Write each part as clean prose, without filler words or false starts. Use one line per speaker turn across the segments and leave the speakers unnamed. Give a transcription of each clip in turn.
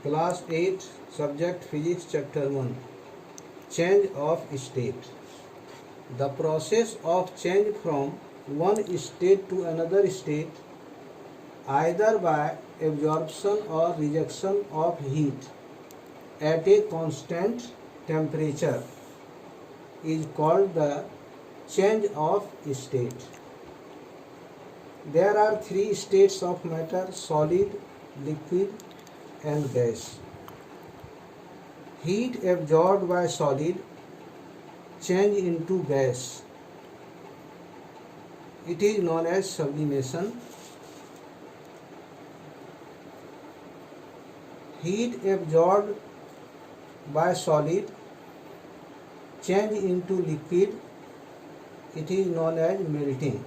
Class 8, Subject Physics, Chapter 1. Change of state. The process of change from one state to another state, either by absorption or rejection of heat at a constant temperature, is called the change of state. There are three states of matter: solid, liquid, and gas. Heat absorbed by solid change into gas. It is known as sublimation. Heat absorbed by solid change into liquid. It is known as melting.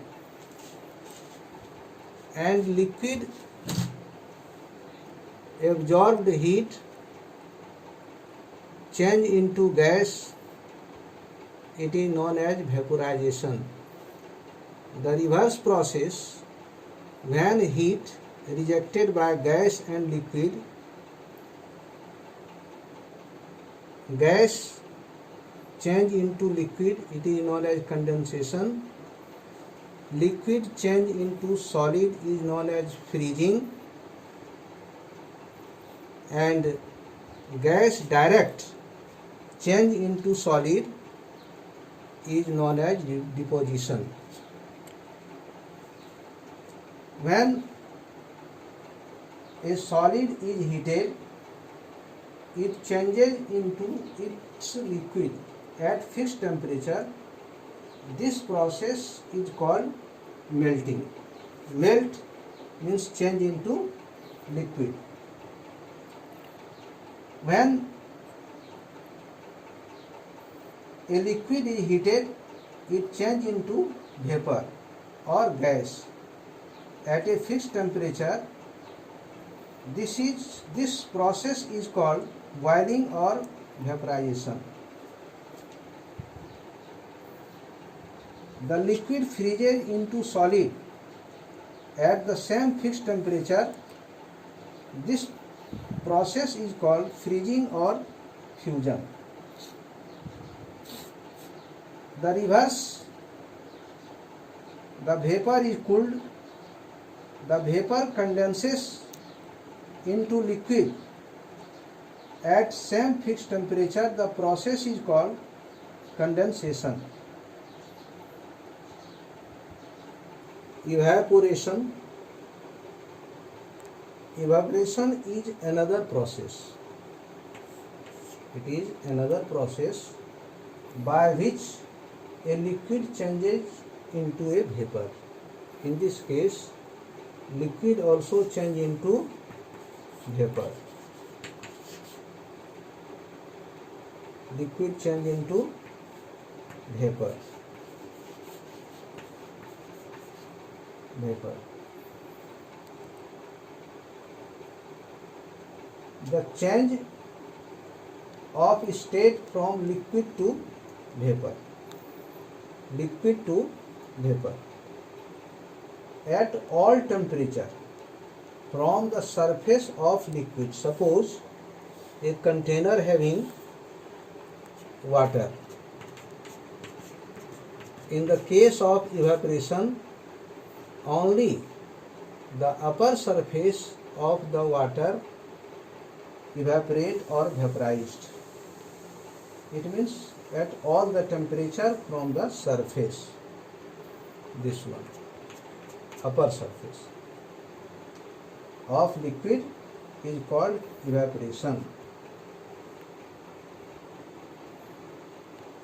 And liquid absorbed heat change into gas. It is known as vaporization. The reverse process, when heat rejected by gas and liquid, gas change into liquid, it is known as condensation. Liquid change into solid is known as freezing, and gas direct change into solid is known as deposition. When a solid is heated, it changes into its liquid at fixed temperature. This process is called melting. Melt means change into liquid. When a liquid is heated, it changes into vapor or gas at a fixed temperature. This process is called boiling or vaporization. The liquid freezes into solid at the same fixed temperature. This process is called freezing or fusion. The reverse, the vapor is cooled. The vapor condenses into liquid at same fixed temperature. The process is called condensation. Evaporation. Evaporation is another process. It is another process by which a liquid changes into a vapor. In this case, liquid also changes into vapor. Liquid change into vapor. The change of state from liquid to vapor. Liquid to vapor. At all temperature from the surface of liquid. Suppose a container having water. In the case of evaporation, only the upper surface of the water evaporate or vaporized. It means at all the temperature from the surface. This one, upper surface of liquid is called evaporation.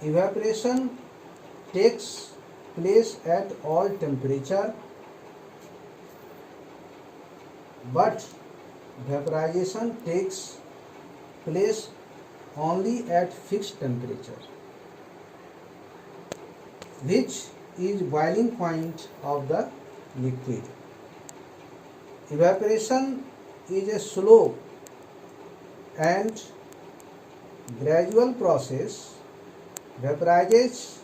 Evaporation takes place at all temperature, but vaporization takes place only at fixed temperature, which is boiling point of the liquid. Evaporation is a slow and gradual process. Vaporization,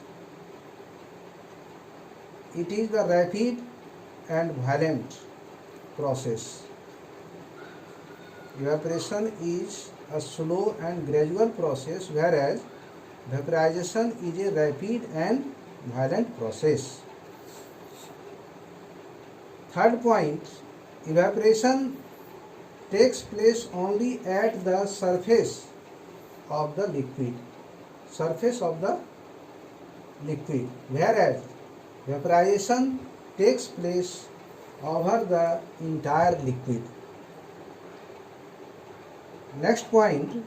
it is the rapid and violent process. evaporation is a slow and gradual process, whereas vaporization is a rapid and violent process. Third point, evaporation takes place only at the surface of the liquid, whereas vaporization takes place over the entire liquid. Next point,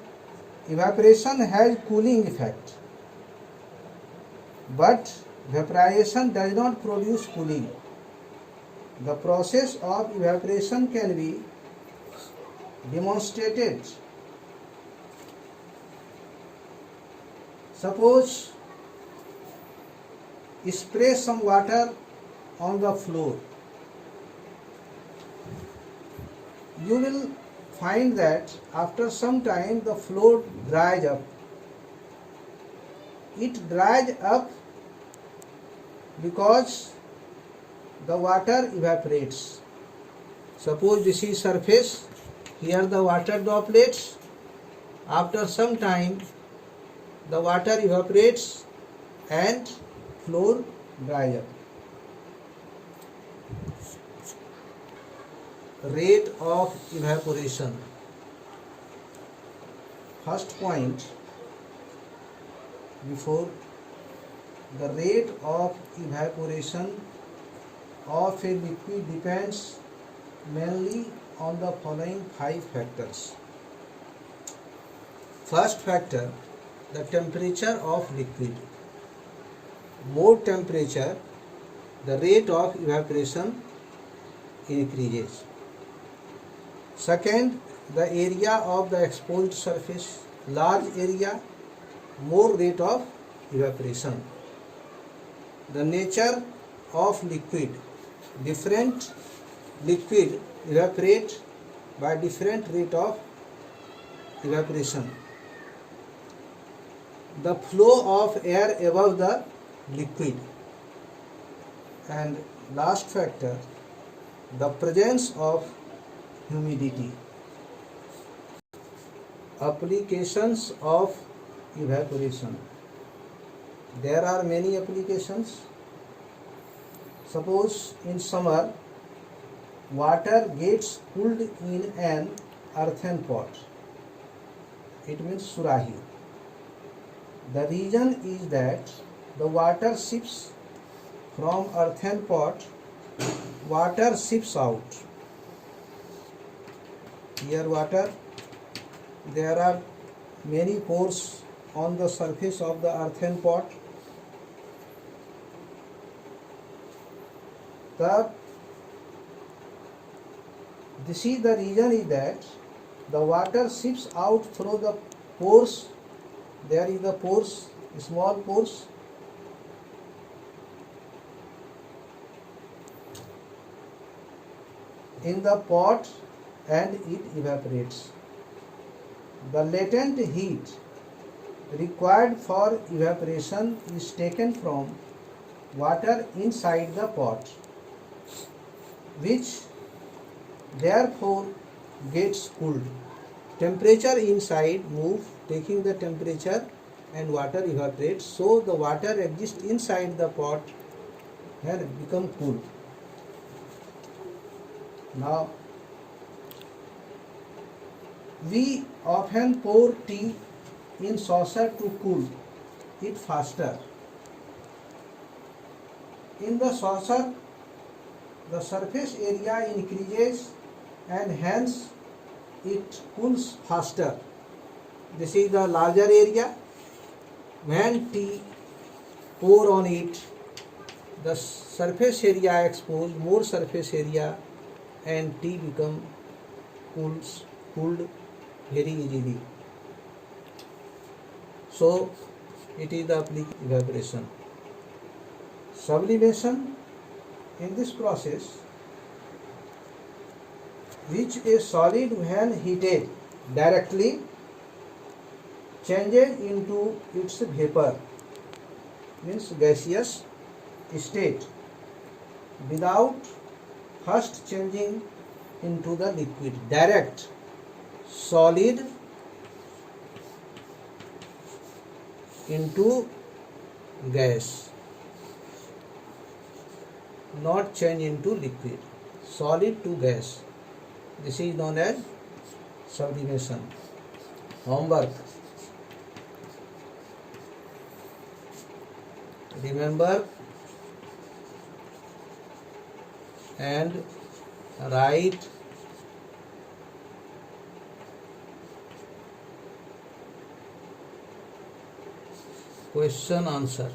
evaporation has cooling effect, but vaporization does not produce cooling. The process of evaporation can be demonstrated. Suppose spray some water on the floor. You will find that after some time the floor dries up. It dries up because the water evaporates. Suppose this is surface, here the water droplets. After some time the water evaporates and floor dries up. Rate of evaporation. First point, before, the rate of evaporation of a liquid depends mainly on the following 5 factors. First factor, the temperature of liquid. More temperature, the rate of evaporation increases. Second, the area of the exposed surface. Large area, more rate of evaporation. The nature of liquid. Different liquid evaporate by different rate of evaporation. The flow of air above the liquid. And last factor, the presence of humidity. Applications of evaporation. There are many applications. Suppose in summer, water gets cooled in an earthen pot. It means surahi. The reason is that the water sips from earthen pot, water sips out. Here water, there are many pores on the surface of the earthen pot. This is the reason is that the water sips out through the pores. There is the pores, small pores. In the pot and it evaporates. The latent heat required for evaporation is taken from water inside the pot, which therefore gets cooled. Temperature inside move, taking the temperature, and water evaporates. So the water exists inside the pot and become cool. Now we often pour tea in saucer to cool it faster. In the saucer, the surface area increases and hence it cools faster. This is the larger area. When tea pour on it, the surface area exposed, more surface area, and tea become cooled very easily. So it is the evaporation. Sublimation, in this process, which a solid when heated directly changes into its vapor, means gaseous state, without first changing into the liquid. Direct solid into gas, not change into liquid. Solid to gas. This is known as sublimation. Homework. Remember and write question answer.